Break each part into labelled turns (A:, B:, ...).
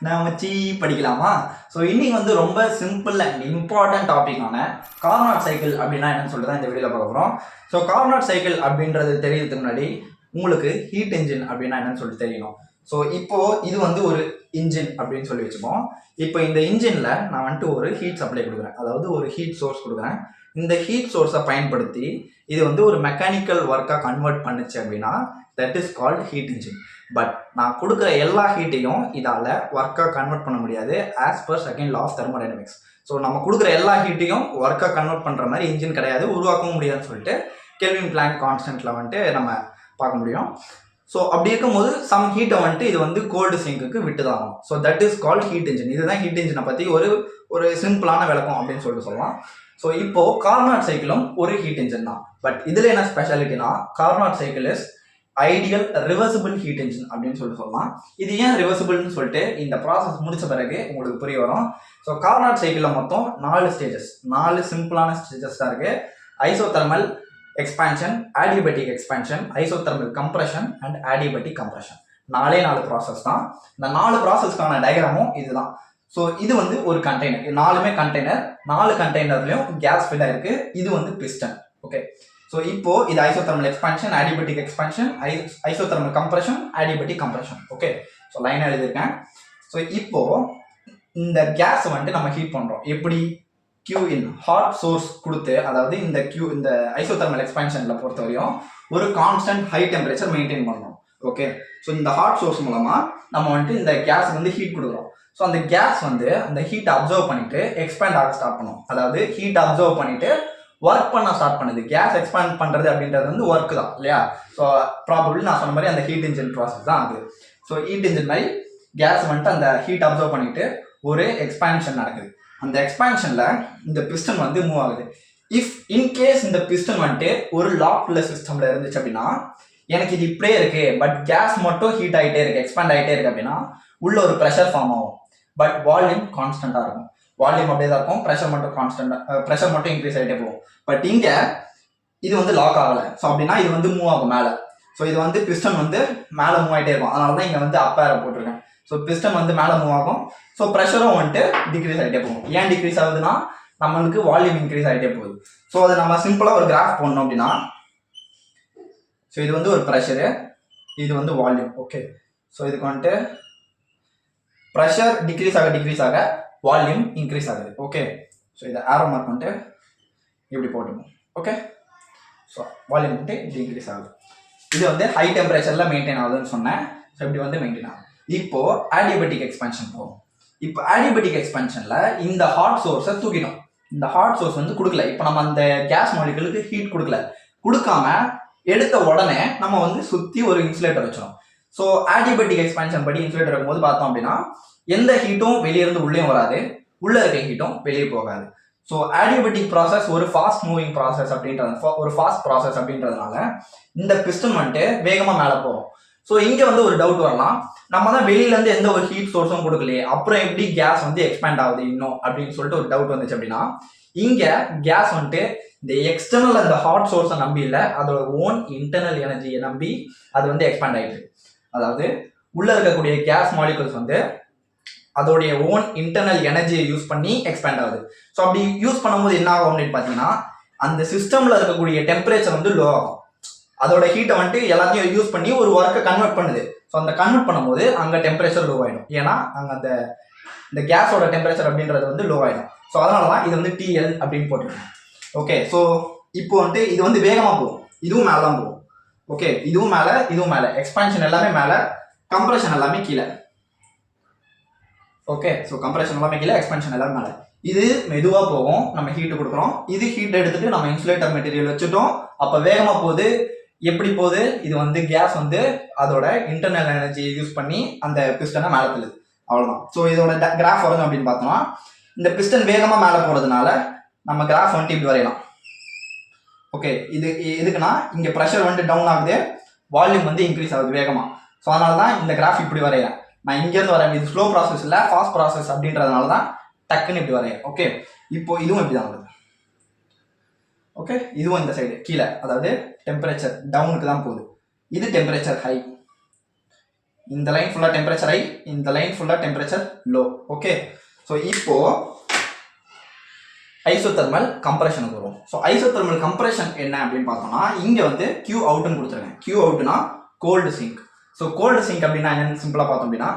A: நான் வச்சு படிக்கலாமா? ஸோ இன்னைக்கு வந்து ரொம்ப சிம்பிள் அண்ட் இம்பார்ட்டன்ட் டாபிக்கான கார்னாட் சைக்கிள் அப்படின்னா என்னன்னு சொல்லிட்டு தான் இந்த வீடியோவில் பார்க்க போகிறோம். ஸோ கார்னாட் சைக்கிள் அப்படின்றது தெரியறதுக்கு முன்னாடி உங்களுக்கு ஹீட் இன்ஜின் அப்படின்னா என்னன்னு சொல்லிட்டு தெரியணும். ஸோ இப்போ இது வந்து ஒரு இன்ஜின் அப்படின்னு சொல்லி வச்சுப்போம். இப்போ இந்த இன்ஜினில் நான் வந்துட்டு ஒரு ஹீட் சப்ளை கொடுக்குறேன், அதாவது ஒரு ஹீட் சோர்ஸ் கொடுக்குறேன். இந்த ஹீட் சோர்ஸை பயன்படுத்தி இது வந்து ஒரு மெக்கானிக்கல் ஒர்க்காக கன்வெர்ட் பண்ணுச்சு அப்படின்னா that is called heat engine. But நான் கொடுக்குற எல்லா ஹீட்டையும் இதால் ஒர்க்காக கன்வெர்ட் பண்ண முடியாது as per second law of thermodynamics. So நம்ம கொடுக்குற எல்லா ஹீட்டையும் ஒர்க்காக கன்வெர்ட் பண்ணுற மாதிரி இன்ஜின் கிடையாது, உருவாக்கவும் முடியாதுன்னு சொல்லிட்டு கெல்வின் பிளாங்க் கான்ஸ்டன்ட்டில் வந்துட்டு நம்ம பார்க்க முடியும். ஸோ அப்படி இருக்கும்போது சம் ஹீட்டை வந்துட்டு இது வந்து கோல்டு சிங்க்குக்கு விட்டு தான் ஆகும். So that is called heat engine. இதுதான் ஹீட் இன்ஜினை பற்றி ஒரு சிம்பிளான விளக்கம் அப்படின்னு சொல்லிட்டு சொல்லலாம். ஸோ இப்போ கார்னாட் சைக்கிளும் ஒரு ஹீட் இன்ஜின் தான். பட் இதில் என்ன ஸ்பெஷாலிட்டினா Carnot cycle is ideal reversible heat engine அப்படின்னு சொல்லிட்டு சொல்லலாம். இது ஏன் ரிவர்சிபிள்னு சொல்லிட்டு இந்த ப்ராசஸ் முடிச்ச பிறகு உங்களுக்கு புரிய வரும். ஸோ கார்னாட் சைக்கிளில் மொத்தம் 4 ஸ்டேஜஸ், 4 சிம்பிளான ஸ்டேஜஸ் தான் இருக்கு. Isothermal expansion, adiabatic expansion, isothermal compression and adiabatic compression. 4 process தான். இந்த 4 ப்ராசஸ்க்கான டயக்ராமும் இதுதான். ஸோ இது வந்து ஒரு கண்டெய்னர், 4மே கண்டெய்னர், 4 கண்டெய்னர்லையும் கேஸ் ஃபில் ஆயிருக்கு. இது வந்து பிஸ்டன். ஓகே, ஸோ இப்போ இது isothermal expansion, adiabatic expansion, isothermal compression, adiabatic compression. Okay, so லைனாக எழுதியிருக்கேன். ஸோ இப்போ இந்த கேஸ் வந்துட்டு நம்ம ஹீட் பண்ணுறோம். எப்படி? Qin ஹாட் சோர்ஸ் கொடுத்து, அதாவது இந்த ஐசோதெர்மல் எக்ஸ்பான்ஷனில் பொறுத்த வரையும் ஒரு கான்ஸ்டன்ட் ஹை டெம்பரேச்சர் மெயின்டைன் பண்ணுறோம். ஓகே, ஸோ இந்த ஹாட் சோர்ஸ் மூலமாக நம்ம வந்துட்டு இந்த கேஸ் வந்து ஹீட் கொடுக்குறோம். ஸோ அந்த கேஸ் வந்து அந்த ஹீட்டை அப்சர்வ் பண்ணிட்டு எக்ஸ்பேண்ட் ஆக ஸ்டார்ட் பண்ணும். அதாவது ஹீட் அப்சர்வ் பண்ணிட்டு ஒர்க் பண்ண ஸ்டார்ட் பண்ணுது. கேஸ் எக்ஸ்பேண்ட் பண்ணுறது அப்படின்றது வந்து ஒர்க் தான் இல்லையா? ஸோ ப்ராபபிளி நான் சொன்ன மாதிரி அந்த ஹீட் இன்ஜின் ப்ராசஸ் தான் ஆகுது. ஸோ ஹீட் இன்ஜின் மாதிரி கேஸ் வந்துட்டு அந்த ஹீட் அப்சர்வ் பண்ணிட்டு ஒரு எக்ஸ்பான்ஷன் நடக்குது. அந்த எக்ஸ்பான்ஷனில் இந்த பிஸ்டன் வந்து மூவ் ஆகுது. இஃப் இன்கேஸ் இந்த பிஸ்டன் வந்துட்டு ஒரு லாக்ல சிஸ்டமில் இருந்துச்சு அப்படின்னா எனக்கு இது இப்படியே இருக்கு, பட் கேஸ் மட்டும் ஹீட் ஆகிட்டே இருக்கு, எக்ஸ்பேண்ட் ஆகிட்டே இருக்கு அப்படின்னா உள்ள ஒரு ப்ரெஷர் ஃபார்ம் ஆகும். பட் வால்யூம் கான்ஸ்டன்டாக இருக்கும். வால்யூம் அப்படியே தான் இருக்கும், ப்ரெஷர் மட்டும் கான்ஸ்டன்டாக, ப்ரெஷர் மட்டும் இன்க்ரீஸ் ஆகிட்டே போகும். பட் இங்கே இது வந்து லாக் ஆகலை. ஸோ அப்படின்னா இது வந்து மூவ் ஆகும் மேலே. ஸோ இது வந்து பிஸ்டன் வந்து மேலே மூவ் ஆகிட்டே இருக்கும். அதனால தான் இங்கே வந்து அப்பேரை போட்டிருக்கேன். ஸோ பிஸ்டன் வந்து மேலே மூவ் ஆகும். ஸோ ப்ரெஷரும் வந்துட்டு டிக்ரீஸ் ஆகிட்டே போகும். ஏன் டிக்ரீஸ் ஆகுதுன்னா நம்மளுக்கு வால்யூம் இன்க்ரீஸ் ஆகிட்டே போகுது. ஸோ அதை நம்ம சிம்பிளாக ஒரு கிராஃப் போடணும் அப்படின்னா, ஸோ இது வந்து ஒரு ப்ரெஷரு, இது வந்து வால்யூம். ஓகே, ஸோ இதுக்கு வந்துட்டு ப்ரெஷர் டிக்ரீஸ் ஆக வால்யூம் இன்க்ரீஸ் ஆகுது. ஓகே, ஸோ இதை ஆரோ மார்க் வந்துட்டு இப்படி போட்டுக்கணும். ஓகே, ஸோ வால்யூம் வந்துட்டு இப்படி இன்க்ரீஸ் ஆகுது. இது வந்து ஹை டெம்பரேச்சரில் மெயின்டைன் ஆகுதுன்னு சொன்னேன். ஸோ இப்படி வந்து மெயின்டைன் ஆகும். இப்போ ஆடியபேட்டிக் எக்ஸ்பான்ஷன் போகும். இப்போ ஆடியபேட்டிக் எக்ஸ்பான்ஷனில் இந்த ஹாட் சோர்ஸை தூக்கிடும். இந்த ஹாட் சோர்ஸ் வந்து கொடுக்கல. இப்போ நம்ம அந்த கேஸ் மாலிகுலுக்கு ஹீட் கொடுக்காம எடுத்த உடனே நம்ம வந்து சுற்றி ஒரு இன்சுலேட்டர் வச்சிடும். ஸோ ஆடியபேட்டிக் எக்ஸ்பான்ஷன் படி இன்சுலேட்டர் இருக்கும்போது பார்த்தோம் அப்படின்னா எந்த ஹீட்டும் வெளியிருந்து உள்ளேயும் வராது, உள்ளே இருக்க ஹீட்டும் வெளியே போகாது. ஸோ ஆடியபேட்டிக் ப்ராசஸ் ஒரு ஃபாஸ்ட் மூவிங் ப்ராசஸ் அப்படின்றதுனால இந்த பிஸ்டன் வந்துட்டு வேகமாக மேலே போகும். ஸோ இங்கே வந்து ஒரு டவுட் வரலாம், நம்ம தான் வெளியிலேருந்து எந்த ஒரு ஹீட் சோர்ஸும் கொடுக்கலையே, அப்புறம் எப்படி கேஸ் வந்து எக்ஸ்பேண்ட் ஆகுது இன்னும் அப்படின்னு சொல்லிட்டு ஒரு டவுட் வந்துச்சு. அப்படின்னா இங்கே கேஸ் வந்துட்டு இந்த எக்ஸ்டர்னல் அந்த ஹாட் சோர்ஸை நம்பி இல்லை, அதோட ஓன் இன்டர்னல் எனர்ஜியை நம்பி அது வந்து எக்ஸ்பேண்ட் ஆகிட்டு. அதாவது உள்ள இருக்கக்கூடிய கேஸ் மாலிகுல்ஸ் வந்து அதோடைய ஓன் இன்டர்னல் எனர்ஜியை யூஸ் பண்ணி எக்ஸ்பேண்ட் ஆகுது. ஸோ அப்படி யூஸ் பண்ணும்போது என்ன ஆகும் அப்படின்னு பார்த்தீங்கன்னா அந்த சிஸ்டமில் இருக்கக்கூடிய டெம்பரேச்சர் வந்து லோ ஆகும். அதோட ஹீட்டை வந்துட்டு எல்லாத்தையும் யூஸ் பண்ணி ஒரு ஒர்க்கை கன்வெர்ட் பண்ணுது. ஸோ அந்த கன்வெர்ட் பண்ணும்போது அங்கே டெம்பரேச்சர் லோ ஆகிடும். ஏன்னா அங்கே இந்த கேஸோட டெம்பரேச்சர் அப்படின்றது வந்து லோ ஆகிடும். ஸோ அதனால தான் இது வந்து TL அப்படின்னு போட்டிருக்கேன். ஓகே, ஸோ இப்போ வந்துட்டு இது வந்து வேகமாக போகும், இதுவும் மேலே தான் போகும். ஓகே, இதுவும் மேலே, எக்ஸ்பான்ஷன் எல்லாமே மேலே, கம்ப்ரெஷன் எல்லாமே கீழே. ஓகே, ஸோ கம்ப்ரெஷன் எல்லாமே கீழே, எக்ஸ்பான்ஷன் எல்லாமே மேலே. இது மெதுவாக போகும், நம்ம ஹீட்டு கொடுக்குறோம். இது ஹீட் எடுத்துட்டு நம்ம இன்சுலேட்டர் மெட்டீரியல் வச்சுட்டோம். அப்போ வேகமாக போகுது. எப்படி போகுது? இது வந்து கேஸ் வந்து அதோட இன்டர்னல் எனர்ஜியை யூஸ் பண்ணி அந்த பிஸ்டனை மேலே தள்ளுது. அவ்வளோதான். ஸோ இதோட கிராஃப் வரும் அப்படின்னு பார்த்தோம்னா இந்த பிஸ்டன் வேகமாக மேலே போகிறதுனால நம்ம கிராஃப் வந்துட்டு இப்படி வரையலாம். ஓகே, இது எதுக்குன்னா இங்கே ப்ரெஷர் வந்துட்டு டவுன் ஆகுது, வால்யூம் வந்து இன்க்ரீஸ் ஆகுது வேகமாக. ஸோ அதனால தான் இந்த கிராஃப் இப்படி வரைகிறேன். நான் இங்கேருந்து வரேன், இது ஸ்லோ ப்ராசஸ் இல்லை ஃபாஸ்ட் ப்ராசஸ் அப்படின்றதுனால தான் டக்குன்னு இப்படி வரைகிறேன். ஓகே, இப்போ இதுவும் இப்படி தான் வருது. ஓகே, இதுவும் இந்த சைடு கீழே, அதாவது டெம்பரேச்சர் டவுனுக்கு தான் போகுது. இது டெம்பரேச்சர் ஹை, இந்த லைன் ஃபுல்லாக டெம்பரேச்சர் ஹை, இந்த லைன் ஃபுல்லாக டெம்பரேச்சர் லோ. ஓகே, ஸோ இப்போ ஐசோதெர்மல் கம்ப்ரெஷனுக்கு வரும். ஸோ ஐசோதெர்மல் கம்ப்ரெஷன் என்ன அப்படின்னு பார்த்தோம்னா, இங்கே வந்து Q அவுட்னு கொடுத்துருக்கேன். Q அவுட்னா cold sink. So cold sink அப்படின்னா என்னன்னு சிம்பிளாக பார்த்தோம் அப்படின்னா,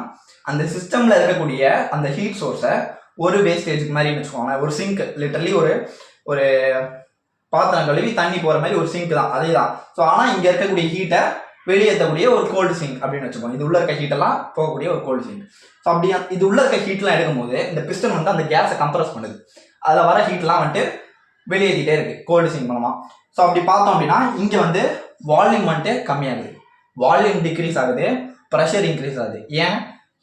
A: அந்த சிஸ்டமில் இருக்கக்கூடிய அந்த ஹீட் சோர்ஸை ஒரு வேஸ்டேஜுக்கு மாதிரி வச்சுக்கோங்க. ஒரு சிங்க், லிட்டரலி ஒரு பாத்திரம் கழுவி தண்ணி போகிற மாதிரி ஒரு சிங்க் தான், அதே தான். ஸோ ஆனால் இங்கே இருக்கக்கூடிய ஹீட்டை வெளியேற்றக்கூடிய ஒரு கோல்டு சிங்க் அப்படின்னு வச்சுக்கோங்க. இது உள்ள இருக்க ஹீட்டெல்லாம் போகக்கூடிய ஒரு கோல்டு சிங்க். ஸோ அப்படி இது உள்ள இருக்க ஹீட்லாம் எடுக்கும்போது இந்த பிஸ்டன் வந்து அந்த கேஸை கம்ப்ரஸ் பண்ணுது. அதில் வர ஹீட்லாம் வந்துட்டு வெளியேற்றிட்டே இருக்கு கோல்டு சிங்க் மூலமாக. ஸோ அப்படி பார்த்தோம் அப்படின்னா இங்கே வந்து வால்யூம் வந்துட்டு கம்மியாகுது, வால்யூம் டிக்ரீஸ் ஆகுது, ப்ரெஷர் இன்க்ரீஸ் ஆகுது.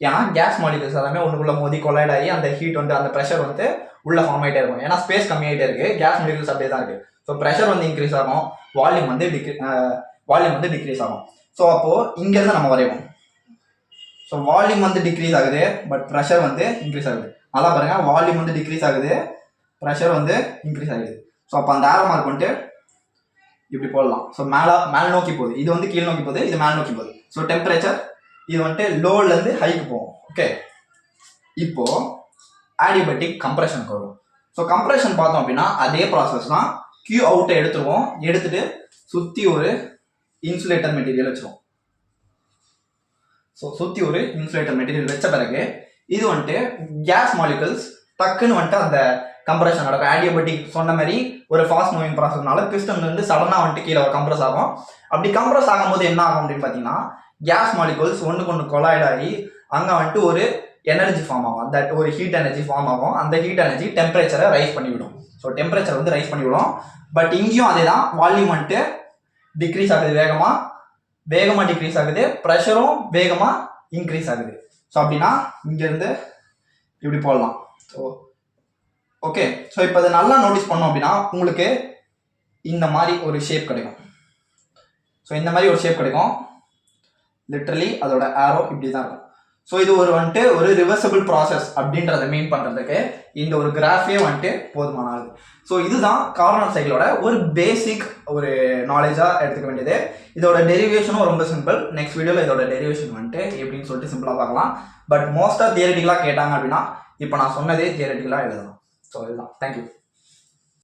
A: ஏன்னா கேஸ் மாலிகூல்ஸ் எல்லாமே ஒன்றுக்குள்ள மோதி கொலைட் ஆகி அந்த ஹீட் வந்து அந்த ப்ரெஷர் வந்து உள்ள ஃபார்ம் ஆகிட்டே இருக்கும். ஏன்னா ஸ்பேஸ் கம்மியாகிட்டே இருக்கு, கேஸ் மாலிகூல்ஸ் அப்படியே தான் இருக்கு. ஸோ ப்ரெஷர் வந்து இன்க்ரீஸ் ஆகும், வால்யூம் வந்து டிக்ரீஸ் ஆகும். ஸோ அப்போது இங்கேருந்து நம்ம வரைவோம். ஸோ வால்யூம் வந்து டிக்ரீஸ் ஆகுது, பட் ப்ரெஷர் வந்து இன்க்ரீஸ் ஆகுது. நல்லா பாருங்க, வால்யூம் வந்து டிக்ரீஸ் ஆகுது, ப்ரெஷர் வந்து இன்க்ரீஸ் ஆகுது. ஸோ அப்போ அந்த ஆரோ மார்க் வந்துட்டு இப்படி போடலாம். ஸோ மேலே நோக்கி போகுது, இது வந்து கீழ் நோக்கி போகுது, இது மேலே நோக்கி போகுது. ஸோ டெம்பரேச்சர் இது வந்துட்டு லோலேருந்து ஹைக்கு போகும். ஓகே, இப்போ ஆடியபேட்டிக் கம்ப்ரெஷனுக்கு வரும். ஸோ கம்ப்ரெஷன் பார்த்தோம் அப்படின்னா அதே ப்ராசஸ் தான். Q அவுட்டை எடுத்துருவோம், எடுத்துட்டு சுற்றி ஒரு இன்சுலேட்டர் மெட்டீரியல் வச்சிருவோம். ஸோ சுற்றி ஒரு இன்சுலேட்டர் மெட்டீரியல் வச்ச பிறகு இது வந்துட்டு கேஸ் மாலிகூல்ஸ் டக்குன்னு வந்துட்டு அந்த கம்ப்ரெஷன் நடக்கும். ஆடியபேட்டிக் சொன்ன மாதிரி ஒரு ஃபாஸ்ட் மூவிங் ப்ராசஸ்னால பிஸ்டன் வந்து சடனாக வந்துட்டு கீழே கம்ப்ரெஸ் ஆகும். அப்படி கம்ப்ரெஸ் ஆகும்போது என்ன ஆகும் அப்படின்னு பார்த்தீங்கன்னா, கேஸ் மாலிகூல்ஸ் ஒன்றுக்கு ஒன்று கொலாய்ட் ஆகி அங்கே வந்துட்டு ஒரு எனர்ஜி ஃபார்ம் ஆகும், தட் ஒரு ஹீட் எனர்ஜி ஃபார்ம் ஆகும். அந்த ஹீட் எனர்ஜி டெம்பரேச்சரை ரைஸ் பண்ணிவிடும். ஸோ டெம்பரேச்சர் வந்து ரைஸ் பண்ணிவிடும். பட் இங்கேயும் அதே தான், வால்யூம் வந்துட்டு டிக்ரீஸ் ஆகுது, வேகமாக டிக்ரீஸ் ஆகுது, ப்ரெஷரும் வேகமாக இன்க்ரீஸ் ஆகுது. ஸோ அப்படின்னா இங்கேருந்து இப்படி போடலாம். ஸோ ஓகே, ஸோ இப்போ அதை நல்லா நோட்டீஸ் பண்ணோம் அப்படின்னா உங்களுக்கு இந்த மாதிரி ஒரு ஷேப் கிடைக்கும். ஸோ இந்த மாதிரி ஒரு ஷேப் கிடைக்கும், லிட்ரலி அதோட ஆரோ இப்படி தான் இருக்கும். ஸோ இது வந்துட்டு ஒரு ரிவர்சபிள் ப்ராசஸ் அப்படின்றத மீன் பண்ணுறதுக்கு இந்த ஒரு கிராஃபே வந்துட்டு போதுமானது. ஸோ இதுதான் கார்னோட் சைக்கிளோட ஒரு பேசிக் ஒரு நாலேஜாக எடுத்துக்க வேண்டியது. இதோட டெரிவேஷனும் ரொம்ப சிம்பிள். நெக்ஸ்ட் வீடியோவில் இதோட டெரிவேஷன் வந்துட்டு எப்படின்னு சொல்லிட்டு சிம்பிளாக பார்க்கலாம். பட் மோஸ்ட்டாக தியரிட்டிக்கலாக கேட்டாங்க அப்படின்னா இப்போ நான் சொன்னதே தியரிட்டிக்கலாக எழுதலாம். ஸோ இதுதான். தேங்க்யூ.